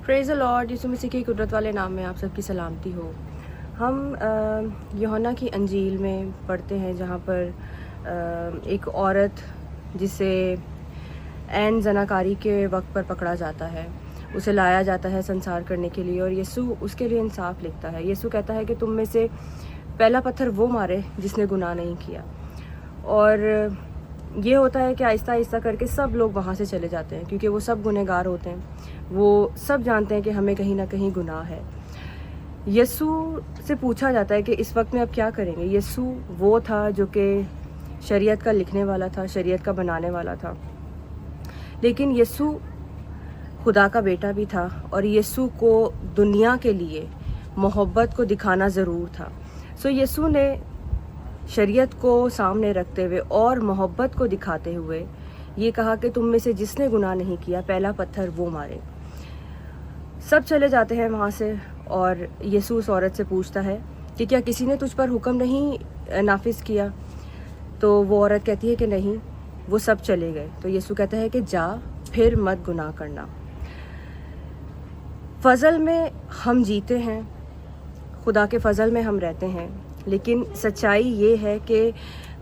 Praise the Lord, यीशु मसीह के कुदरत वाले नाम में आप सबकी सलामती हो। हम यूहन्ना की अंजील में पढ़ते हैं जहाँ पर एक औरत जिसे ऐन ज़नाकारी के वक्त पर पकड़ा जाता है, उसे लाया जाता है संसार करने के लिए और यीशु उसके लिए इंसाफ लिखता है। यीशु कहता है कि तुम में से पहला पत्थर वो मारे जिसने गुनाह नहीं किया। और ये होता है कि आहिस्ता आहिस्ता करके सब लोग वहाँ से चले जाते हैं, क्योंकि वो सब गुनहगार होते हैं। वो सब जानते हैं कि हमें कहीं ना कहीं गुनाह है। यीशु से पूछा जाता है कि इस वक्त में अब क्या करेंगे। यीशु वो था जो कि शरीयत का लिखने वाला था, शरीयत का बनाने वाला था, लेकिन यीशु खुदा का बेटा भी था और यीशु को दुनिया के लिए मोहब्बत को दिखाना ज़रूर था। सो यीशु ने शरीयत को सामने रखते हुए और मोहब्बत को दिखाते हुए ये कहा कि तुम में से जिसने गुनाह नहीं किया पहला पत्थर वो मारे। सब चले जाते हैं वहाँ से और यीशु उस औरत से पूछता है कि क्या किसी ने तुझ पर हुक्म नहीं नाफिज किया। तो वो औरत कहती है कि नहीं, वो सब चले गए। तो यीशु कहता है कि जा, फिर मत गुनाह करना। फ़ज़ल में हम जीते हैं, खुदा के फ़ज़ल में हम रहते हैं, लेकिन सच्चाई ये है कि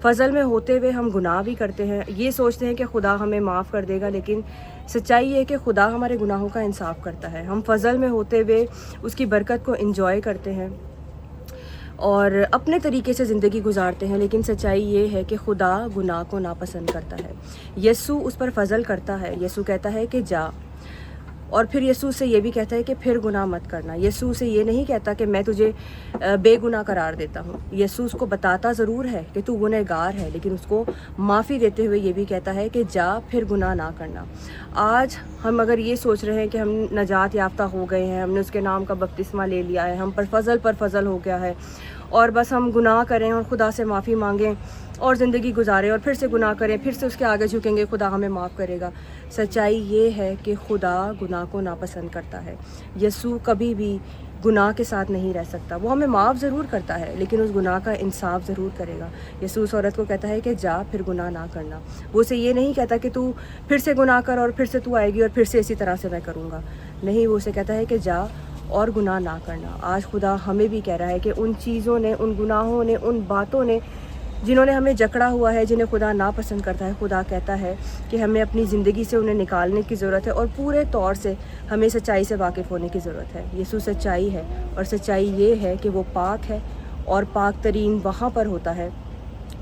फ़ज़ल में होते हुए हम गुनाह भी करते हैं। ये सोचते हैं कि खुदा हमें माफ़ कर देगा, लेकिन सच्चाई ये है कि खुदा हमारे गुनाहों का इंसाफ करता है। हम फ़ज़ल में होते हुए उसकी बरकत को एंजॉय करते हैं और अपने तरीके से ज़िंदगी गुजारते हैं, लेकिन सच्चाई ये है कि खुदा गुनाह को नापसंद करता है। यीशु उस पर फ़ज़ल करता है। यीशु कहता है कि जा, और फिर यीशु से ये भी कहता है कि फिर गुनाह मत करना। यीशु से ये नहीं कहता कि मैं तुझे बेगुनाह करार देता हूँ। यीशु उसको बताता ज़रूर है कि तू गुनहगार है, लेकिन उसको माफ़ी देते हुए ये भी कहता है कि जा, फिर गुनाह ना करना। आज हम अगर ये सोच रहे हैं कि हम नजात याफ्ता हो गए हैं, हमने उसके नाम का बपतिस्मा ले लिया है, हम पर फ़ज़ल हो गया है और बस हम गुनाह करें और खुदा से माफ़ी मांगें और ज़िंदगी गुजारें और फिर से गुनाह करें, फिर से उसके आगे झुकेंगे, खुदा हमें माफ़ करेगा। सच्चाई ये है कि खुदा गुनाह को नापसंद करता है। यीशु कभी भी गुनाह के साथ नहीं रह सकता। वो हमें माफ़ ज़रूर करता है, लेकिन उस गुनाह का इंसाफ ज़रूर करेगा। यीशु उस औरत को कहता है कि जा, फिर गुनाह ना करना। वो उसे ये नहीं कहता कि तू फिर से गुनाह कर और फिर से तू आएगी और फिर से इसी तरह से मैं करूँगा। नहीं, वो उसे कहता है कि जा और गुनाह ना करना। आज खुदा हमें भी कह रहा है कि उन चीज़ों ने, उन गुनाहों ने, उन बातों ने जिन्होंने हमें जकड़ा हुआ है, जिन्हें खुदा नापसंद करता है, खुदा कहता है कि हमें अपनी ज़िंदगी से उन्हें निकालने की ज़रूरत है और पूरे तौर से हमें सच्चाई से वाकिफ़ होने की ज़रूरत है। यीशु सच्चाई है और सच्चाई ये है कि वो पाक है और पाक तरीन वहाँ पर होता है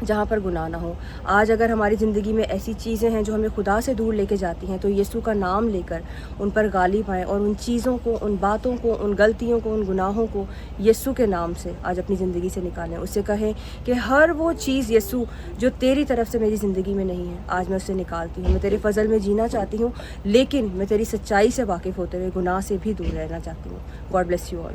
जहाँ पर गुनाह ना हो। आज अगर हमारी ज़िंदगी में ऐसी चीज़ें हैं जो हमें खुदा से दूर लेके जाती हैं, तो यीशु का नाम लेकर उन पर गालिब आएँ और उन चीज़ों को, उन बातों को, उन गलतियों को, उन गुनाहों को यीशु के नाम से आज अपनी ज़िंदगी से निकालें। उससे कहें कि हर वो चीज़ यीशु जो तेरी तरफ से मेरी ज़िंदगी में नहीं है, आज मैं उससे निकालती हूँ। मैं तेरे फ़ज़ल में जीना चाहती हूँ, लेकिन मैं तेरी सच्चाई से वाकिफ़ होते हुए गुनाह से भी दूर रहना चाहती हूँ। God bless you all.